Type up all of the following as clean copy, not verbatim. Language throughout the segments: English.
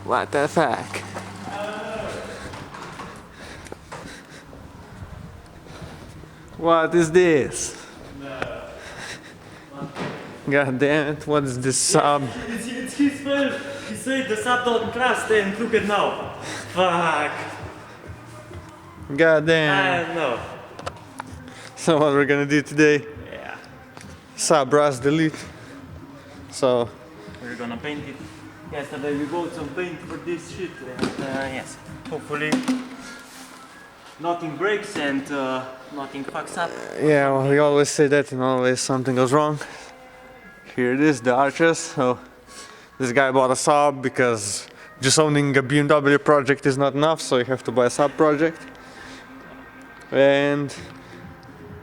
What the fuck? What is this? God damn it, what is this Saab? It's his fault. He said the Saab don't trust and look at now. Fuck. God damn. I don't know. So what we're gonna do today? Yeah. Saab rust delete. So We're gonna paint it. Yesterday we bought some paint for this shit and yes, hopefully nothing breaks and nothing fucks up. yeah, well, we always say that and always something goes wrong. Here it is, the arches. So this guy bought a Saab because just owning a BMW project is not enough, so you have to buy a Saab project. And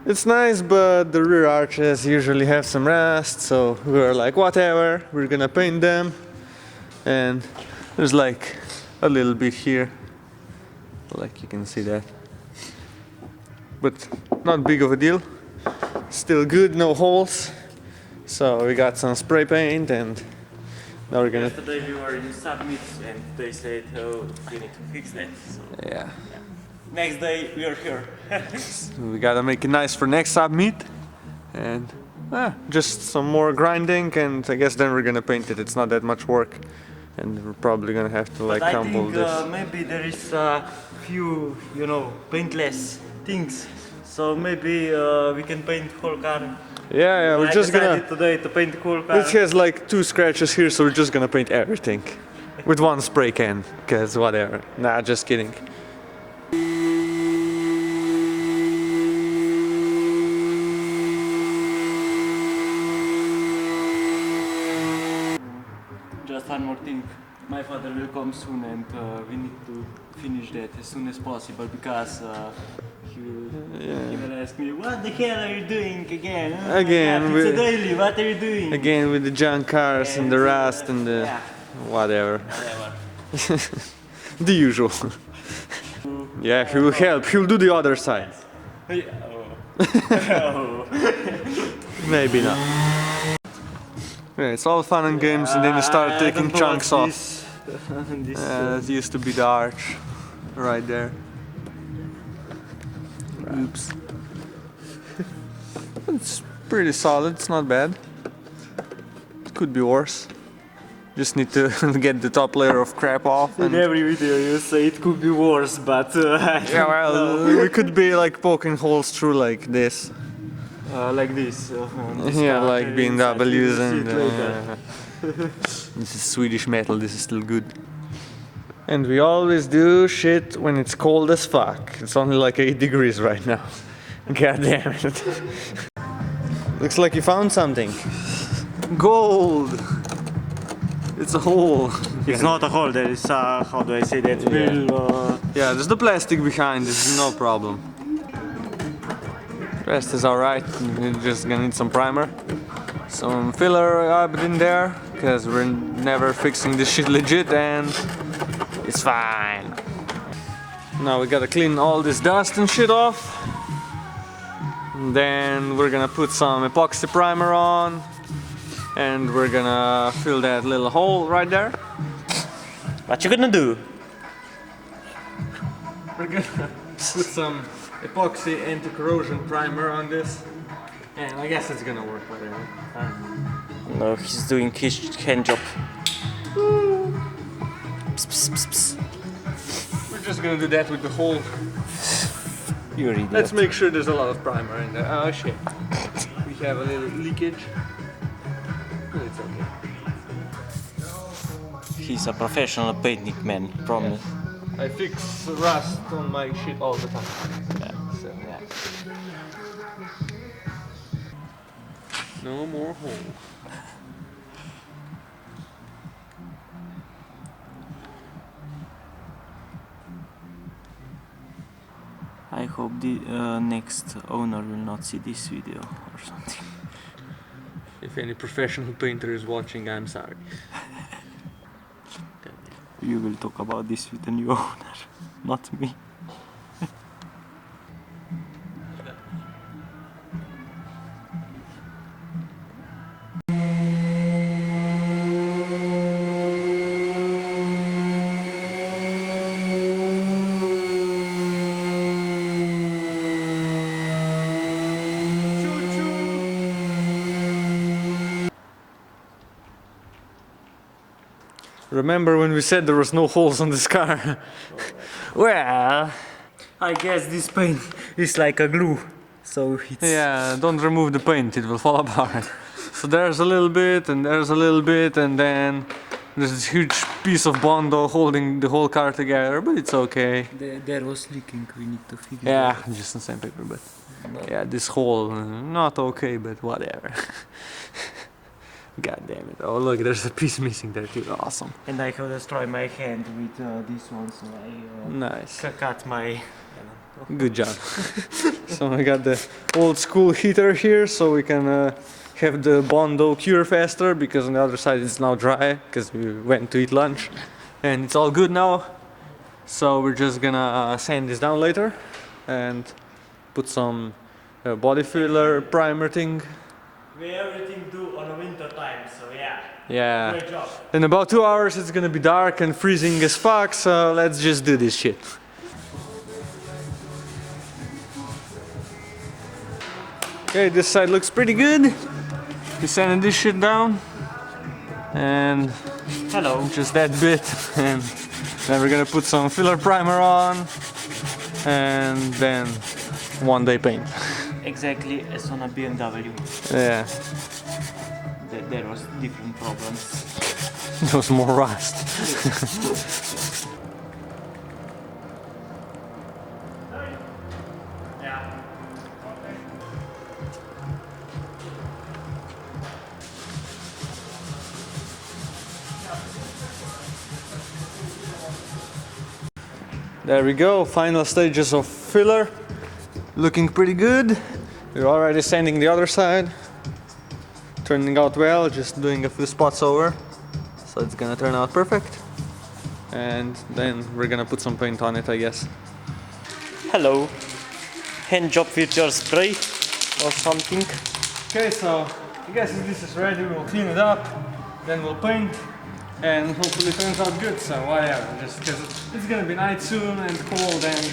it's nice, but the rear arches usually have some rust, so we were like, whatever, we're gonna paint them. And there's like a little bit here, like you can see that, but not big of a deal. Still good, no holes. So we got some spray paint and now we're gonna... Yesterday we were in Submit and they said, oh, you need to fix that. So, Yeah. next day we are here. We gotta make it nice for next submit, and just some more grinding, and I guess then we're gonna paint it. It's not that much work, and we're probably gonna have to like crumble this. I think maybe there is a few, you know, paintless things. So maybe we can paint whole car. Yeah, we're just gonna... today to paint the whole car. It has like 2 scratches here, so we're just gonna paint everything with one spray can, cause whatever. Nah, just kidding. Just one more thing. My father will come soon and we need to finish that as soon as possible because he will ask me, what the hell are you doing again? Again, it's a daily, what are you doing? Again with the junk cars and the rust and the... Yeah, whatever. whatever. The usual. Yeah, he will help. He'll do the other side. Yeah, oh. Maybe not. Yeah, it's all fun and games, and then you start taking chunks off. That used to be the arch, right there. Oops. It's pretty solid. It's not bad. It could be worse. Just need to get the top layer of crap off. In every video you say it could be worse, but yeah, well, we could be like poking holes through like this. like this. Yeah, like BMWs and this is Swedish metal. This is still good. And we always do shit when it's cold as fuck. It's only like 8 degrees right now. God damn it. Looks like you found something. Gold. It's a hole. It's not a hole, there is how do I say that? Yeah, there's the plastic behind, it's no problem. Rest is alright, we're just gonna need some primer. Some filler up in there, because we're never fixing this shit legit and it's fine. Now we gotta clean all this dust and shit off. And then we're gonna put some epoxy primer on. And we're gonna fill that little hole right there. What you gonna do? We're gonna put some epoxy anti-corrosion primer on this. And I guess it's gonna work, whatever. No, he's doing his hand job. Psst, psst, psst, psst. We're just gonna do that with the whole... You're idiot. Let's make sure there's a lot of primer in there. Oh shit. We have a little leakage. It's okay. He's a professional painting man, promise. Yeah. I fix rust on my shit all the time. Yeah. So, yeah. No more hole. I hope the next owner will not see this video or something. If any professional painter is watching, I'm sorry. You will talk about this with the new owner, not me. Remember when we said there was no holes on this car? Well, I guess this paint is like a glue, so it's... Yeah, don't remove the paint, it will fall apart. So there's a little bit, and there's a little bit, and then there's this huge piece of Bondo holding the whole car together, but it's okay. There was leaking, we need to figure Yeah, it out. just the sandpaper, but yeah, this hole, not okay, but whatever. God damn it. Oh look, there's a piece missing there too, awesome. And I have destroyed my hand with this one, so I Nice. cut my... Good job. So I got the old school heater here, so we can have the Bondo cure faster, because on the other side it's now dry, because we went to eat lunch. And it's all good now. So we're just gonna sand this down later and put some body filler primer thing. We everything do on a winter time, so yeah. Yeah. Great job. In about 2 hours it's gonna be dark and freezing as fuck, so let's just do this shit. Okay, this side looks pretty good. We sanded this shit down. And Hello. just that bit. And then we're gonna put some filler primer on. And then one day paint. Exactly as on a BMW. Yeah. There was different problems. There was more rust. Yeah. There we go, final stages of filler. Looking pretty good. We're already sanding the other side. Turning out well, just doing a few spots over. So it's gonna turn out perfect. And then we're gonna put some paint on it, I guess. Hello. Hand job with your spray or something. Okay, so I guess if this is ready, we'll clean it up, then we'll paint, and hopefully it turns out good, so whatever. Just because it's gonna be night soon and cold, and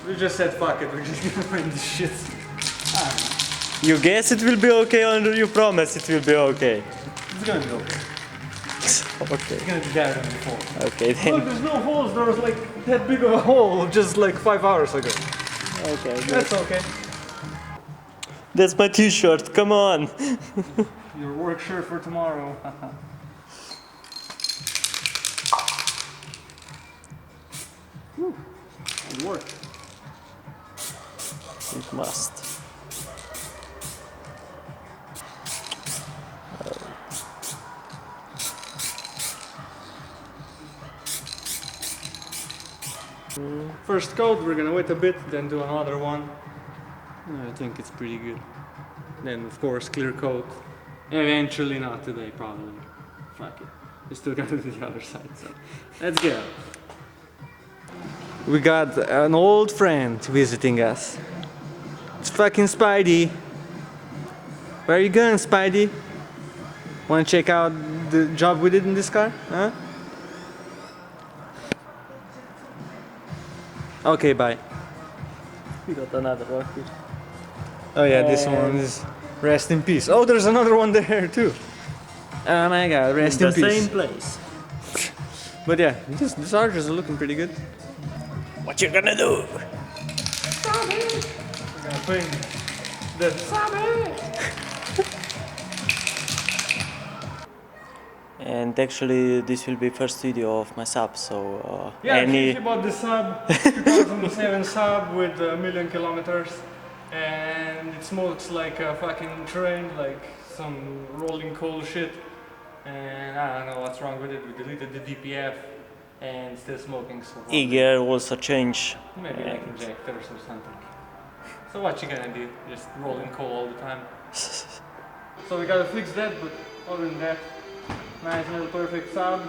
we just said fuck it, we're just gonna paint this shit. I don't know. You guess it will be okay, or you promise it will be okay? It's gonna be okay. Okay. It's gonna be better than before. Okay Look, then. there's no holes, there was like that big of a hole just like 5 hours ago. Okay. That's okay. That's my t-shirt, come on! Your work shirt for tomorrow. Whew, it worked. It must. First coat, we're gonna wait a bit, then do another one. I think it's pretty good. Then of course clear coat. Eventually, not today probably. Fuck it. We still gotta do the other side, so let's go. We got an old friend visiting us. It's fucking Spidey. Where are you going, Spidey? Wanna check out the job we did in this car? Huh? Okay, bye. We got another one here. Oh yeah, this one is rest in peace. Oh, there's another one there too. Oh my god, rest in The peace. same place. But yeah, these arches are looking pretty good. What you gonna do? We're gonna paint the And actually, this will be first video of my Saab, so Yeah, any... he bought the Saab, 2007 Saab with 1,000,000 kilometers, and it smokes like a fucking train, like some rolling coal shit. And I don't know what's wrong with it. We deleted the DPF, and it's still smoking. So Eager also change. maybe like injectors or something. So what you gonna do? Just rolling coal all the time. So we gotta fix that, but other than that, nice little perfect Saab.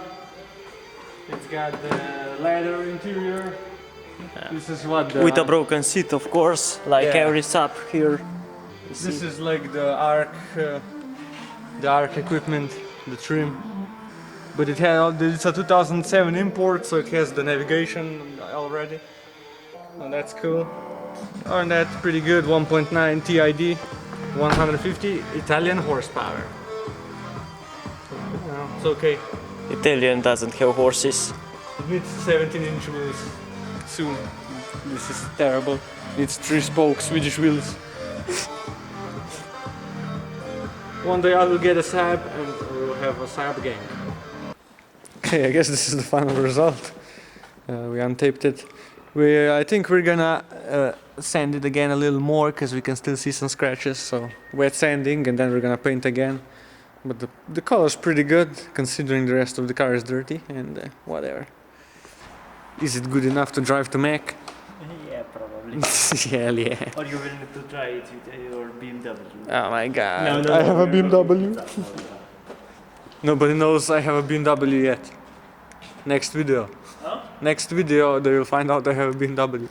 It's got the leather interior. This is what the With a broken seat, of course, like Yeah. every Saab here. this is like the arc equipment, the trim. But it had it's a 2007 import, so it has the navigation already. And that's cool. Other than that, pretty good. 1.9 TID, 150 Italian horsepower. You know, it's okay. Italian doesn't have horses. It needs 17-inch wheels soon. This is terrible. It's 3-spoke Swedish wheels. One day I will get a Saab and we'll have a Saab gang. Okay, I guess this is the final result. We untaped it. I think we're gonna sand it again a little more because we can still see some scratches. So wet sanding and then we're gonna paint again. But the color's pretty good considering the rest of the car is dirty and whatever. Is it good enough to drive to Mac? Yeah, probably. Hell yeah. Or you will need to try it with your BMW. Oh my god. No, I have a no, BMW. no. Nobody knows I have a BMW yet. Next video. Huh? Next video they will find out I have a BMW.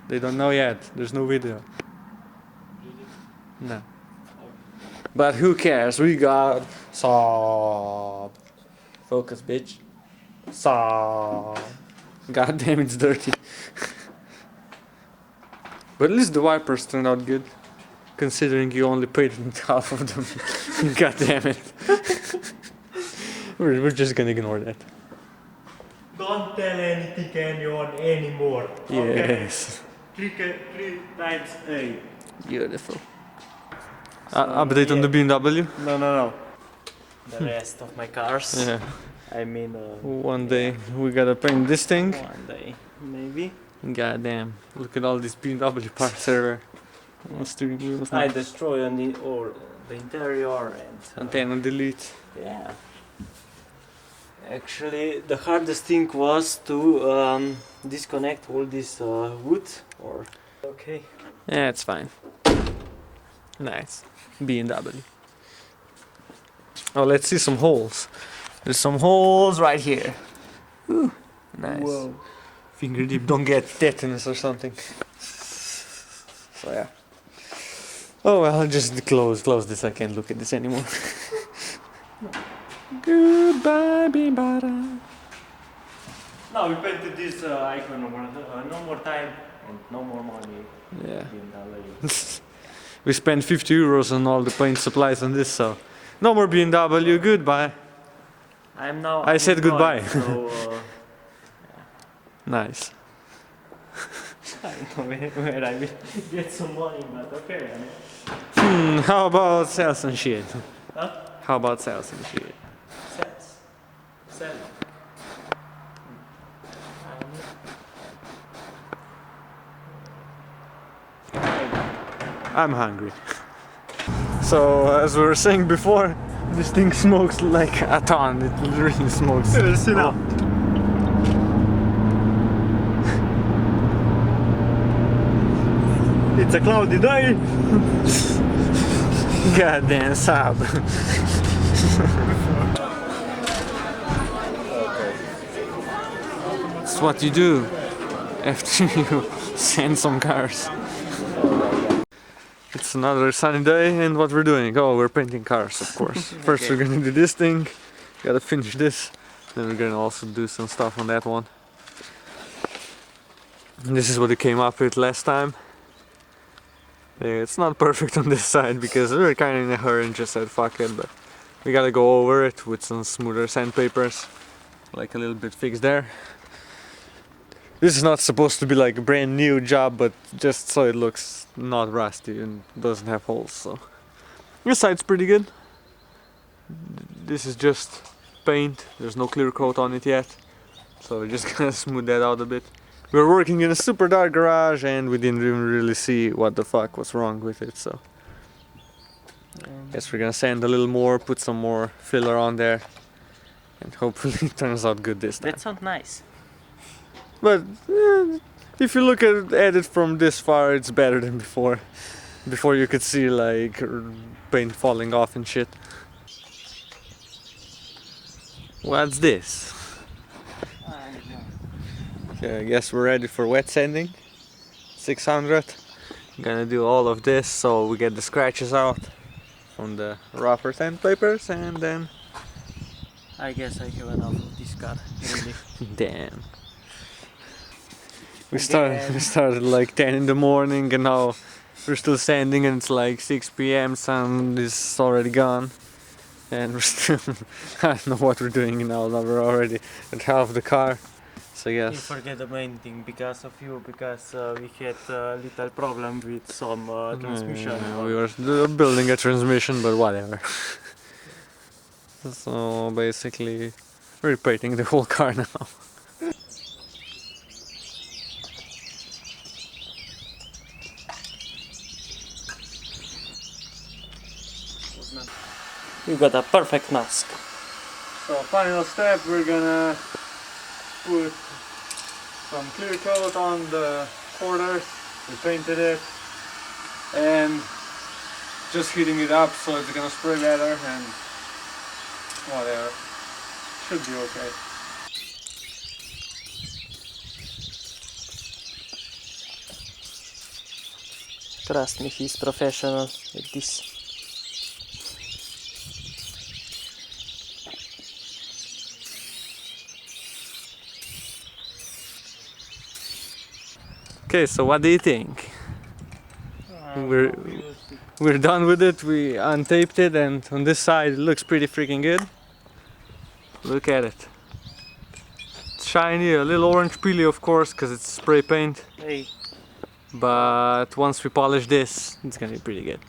They don't know yet. There's no video. No. But who cares? We got Saab. Focus, bitch. Saab. God damn, it's dirty. But at least the wipers turned out good. Considering you only painted half of them. God damn it. We're just gonna ignore that. Don't tell anything anyone anymore. Yes. Okay? 3 times 8. Beautiful. Update on the BMW? No. The rest of my cars. Yeah. I mean, One day we gotta paint this thing. one day, maybe. God damn. Look at all these BMW parts everywhere. Steering wheels. I destroy the interior and Antenna delete. yeah. Actually, the hardest thing was to disconnect all this wood. Or okay. Yeah, it's fine. Nice. BMW. Oh, let's see some holes. There's some holes right here. Ooh, nice. Whoa. Finger deep, don't get tetanus or something. So yeah. Oh well, I'll just close this. I can't look at this anymore. Goodbye, Bimbara. Now we painted this icon no more time and no more money. Yeah. BMW. We spent 50 euros on all the paint supplies on this, so no more BMW. Goodbye. I said goodbye. So, Nice. I don't know where I will get some money, but okay. I mean, How about sell some shit? huh? How about sell some shit? Sell. I'm hungry. So, as we were saying before, this thing smokes like a ton. It really smokes. now. It's a cloudy day. Goddamn Saab. It's what you do after you send some cars. It's another sunny day, and what we're doing? Oh, we're painting cars, of course. First, we're gonna do this thing. Gotta finish this. Then we're gonna also do some stuff on that one. And this is what we came up with last time. Yeah, it's not perfect on this side because we were kind of in a hurry and just said fuck it, but we gotta go over it with some smoother sandpapers, like a little bit fixed there. This is not supposed to be like a brand new job, but just so it looks not rusty and doesn't have holes. So this side's pretty good. This is just paint. There's no clear coat on it yet, so we're just gonna smooth that out a bit. We were working in a super dark garage and we didn't even really see what the fuck was wrong with it, so guess we're gonna sand a little more, put some more filler on there, and hopefully it turns out good this time. That sounds nice. But if you look at it from this far, it's better than before. Before you could see like paint falling off and shit. What's this? Okay, I guess we're ready for wet sanding. 600. Gonna do all of this so we get the scratches out from the rougher sandpapers, and then I guess I have enough of this car. Really. damn. We started like 10 in the morning and now we're still sanding and it's like 6 p.m. sun is already gone. and we're still I don't know what we're doing now. We're already at half the car, so We yes. forget the main thing because of you, because we had a little problem with some transmission. Yeah, we were building a transmission, but whatever. So basically, we're repainting the whole car now. You got a perfect mask. So final step, we're gonna put some clear coat on the quarters. We painted it and just heating it up so it's gonna spray better and whatever. Should be okay. Trust me, he's professional at this. Okay, so what do you think? We're done with it. We untaped it, and on this side it looks pretty freaking good. Look at it. It's shiny, a little orange peely of course, because it's spray paint. Hey, But once we polish this, it's gonna be pretty good.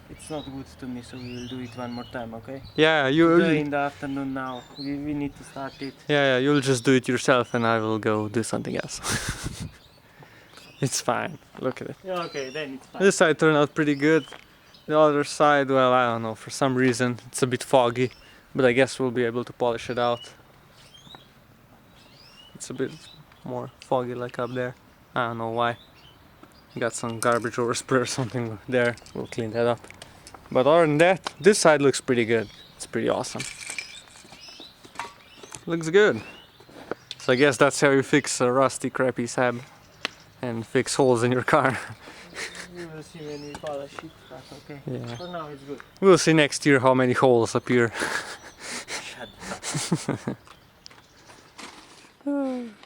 it's not good to me, so we will do it one more time, okay? Yeah, Today in the afternoon now. We need to start it. yeah, you'll just do it yourself, and I will go do something else. It's fine. Look at it. Yeah, okay, then it's fine. This side turned out pretty good. The other side, well, I don't know. For some reason, it's a bit foggy, but I guess we'll be able to polish it out. It's a bit more foggy, like up there. I don't know why. Got some garbage overspray or something there. We'll clean that up. But other than that, this side looks pretty good. It's pretty awesome. Looks good. So I guess that's how you fix a rusty, crappy Saab and fix holes in your car. We will see when we polish it, but okay. Yeah. For now it's good. We'll see next year how many holes appear. Shut up.